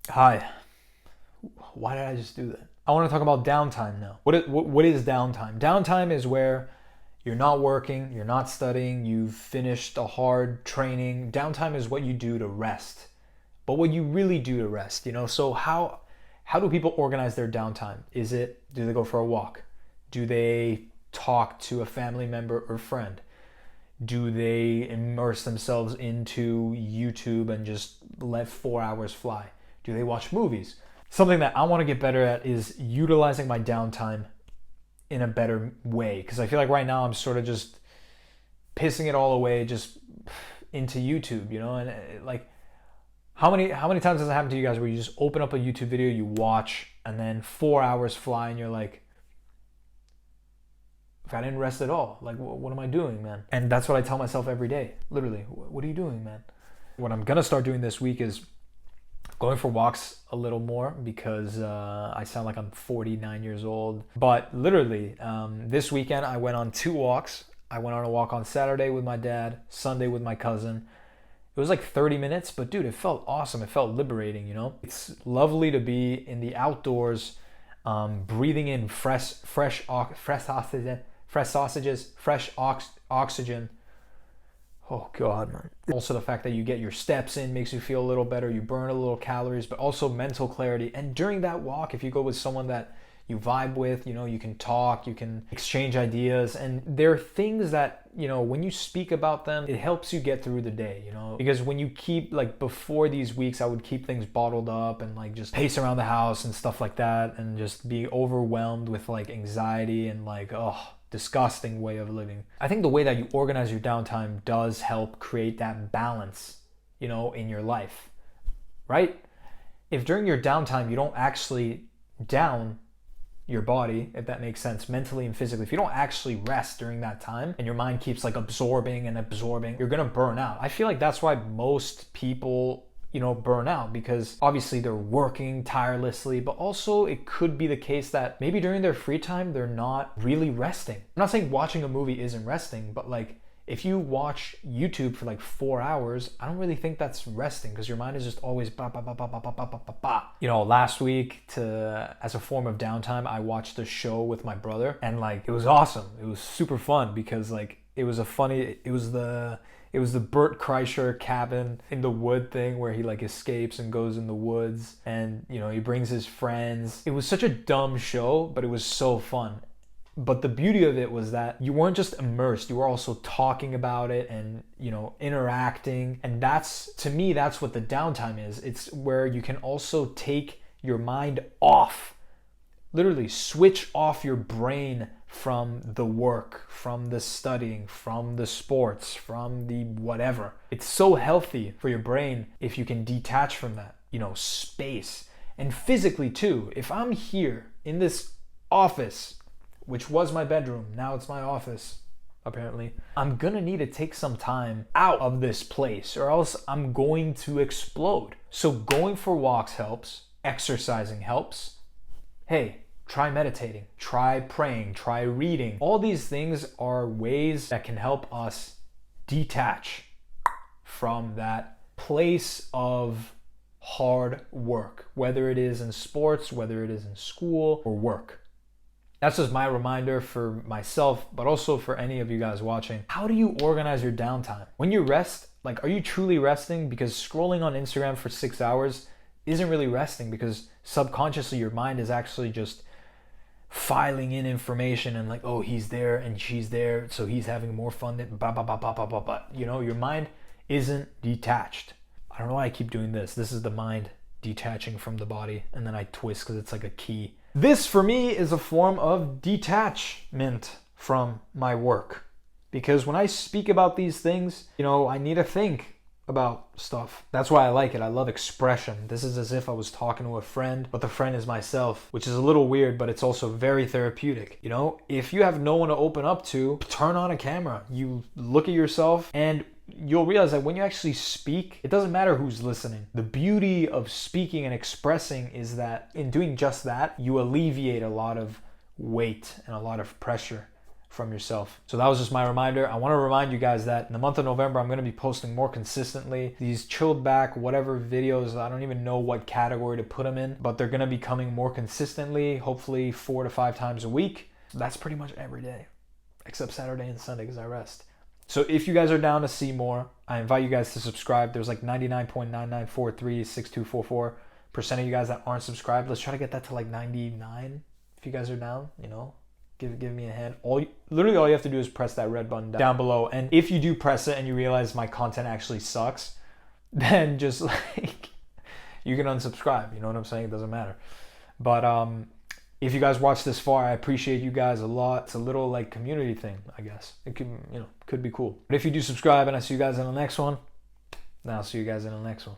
Hi. Why did I just do that? I want to talk about downtime now. What is downtime? Downtime is where you're not working, you're not studying, you've finished a hard training. Downtime is what you do to rest. But what you really do to rest, So how do people organize their downtime? Do they go for a walk? Do they talk to a family member or friend? Do they immerse themselves into YouTube and just let 4 hours fly? Do they watch movies? Something that I want to get better at is utilizing my downtime in a better way, because I feel like right now I'm sort of just pissing it all away just into YouTube, and like how many times has it happened to you guys where you just open up a YouTube video, you watch, and then 4 hours fly and you're like, if I didn't rest at all, like what am I doing, man? And that's what I tell myself every day, literally. What are you doing, man? What I'm gonna start doing this week is going for walks a little more, because I sound like I'm 49 years old. But literally, this weekend I went on 2 walks. I went on a walk on Saturday with my dad, Sunday with my cousin. It was like 30 minutes, but dude, it felt awesome. It felt liberating. It's lovely to be in the outdoors, breathing in fresh oxygen, fresh oxygen. Oh God, man. Also the fact that you get your steps in makes you feel a little better. You burn a little calories, but also mental clarity. And during that walk, if you go with someone that you vibe with, you can talk, you can exchange ideas. And there are things that, when you speak about them, it helps you get through the day, Because when you keep, like, before these weeks, I would keep things bottled up and, like, just pace around the house and stuff like that, and just be overwhelmed with, like, anxiety and, like, disgusting way of living. I think the way that you organize your downtime does help create that balance, in your life, right? If during your downtime you don't actually down your body, if that makes sense, mentally and physically, if you don't actually rest during that time and your mind keeps like absorbing and absorbing, you're gonna burn out. I feel like that's why most people burn out, because obviously they're working tirelessly, but also it could be the case that maybe during their free time they're not really resting. I'm not saying watching a movie isn't resting, but like if you watch YouTube for like 4 hours, I don't really think that's resting, because your mind is just always ba ba ba ba ba ba ba ba ba. Last week, as a form of downtime, I watched a show with my brother, and like it was awesome. It was super fun, because like it was the Bert Kreischer cabin in the wood thing, where he like escapes and goes in the woods, and he brings his friends. It was such a dumb show, but it was so fun. But the beauty of it was that you weren't just immersed, you were also talking about it and, interacting. And to me, that's what the downtime is. It's where you can also take your mind off, literally switch off your brain from the work, from the studying, from the sports, from the whatever. It's so healthy for your brain if you can detach from that, space. And physically too, if I'm here in this office, which was my bedroom, now it's my office, apparently, I'm gonna need to take some time out of this place, or else I'm going to explode. So going for walks helps, exercising helps. Hey, try meditating, try praying, try reading. All these things are ways that can help us detach from that place of hard work, whether it is in sports, whether it is in school or work. That's just my reminder for myself, but also for any of you guys watching. How do you organize your downtime? When you rest, like, are you truly resting? Because scrolling on Instagram for 6 hours isn't really resting, because subconsciously your mind is actually just filing in information and like, oh, he's there and she's there, so he's having more fun than blah, blah, blah, blah, blah, blah, blah. Your mind isn't detached. I don't know why I keep doing this. This is the mind detaching from the body, and then I twist because it's like a key. This, for me, is a form of detachment from my work. Because when I speak about these things, I need to think about stuff. That's why I like it. I love expression. This is as if I was talking to a friend, but the friend is myself, which is a little weird, but it's also very therapeutic. If you have no one to open up to, turn on a camera. You look at yourself, and you'll realize that when you actually speak, it doesn't matter who's listening. The beauty of speaking and expressing is that in doing just that, you alleviate a lot of weight and a lot of pressure from yourself. So that was just my reminder. I want to remind you guys that in the month of November, I'm going to be posting more consistently. These chilled back, whatever videos, I don't even know what category to put them in, but they're going to be coming more consistently, hopefully 4 to 5 times a week. So that's pretty much every day, except Saturday and Sunday because I rest. So if you guys are down to see more, I invite you guys to subscribe. There's like 99.99436244% of you guys that aren't subscribed. Let's try to get that to like 99 if you guys are down, you know. Give me a hand. Literally all you have to do is press that red button down below. And if you do press it and you realize my content actually sucks, then just like, you can unsubscribe. You know what I'm saying? It doesn't matter. But if you guys watched this far, I appreciate you guys a lot. It's a little like community thing, I guess. It could, could be cool. But if you do subscribe and I see you guys in the next one, then I'll see you guys in the next one.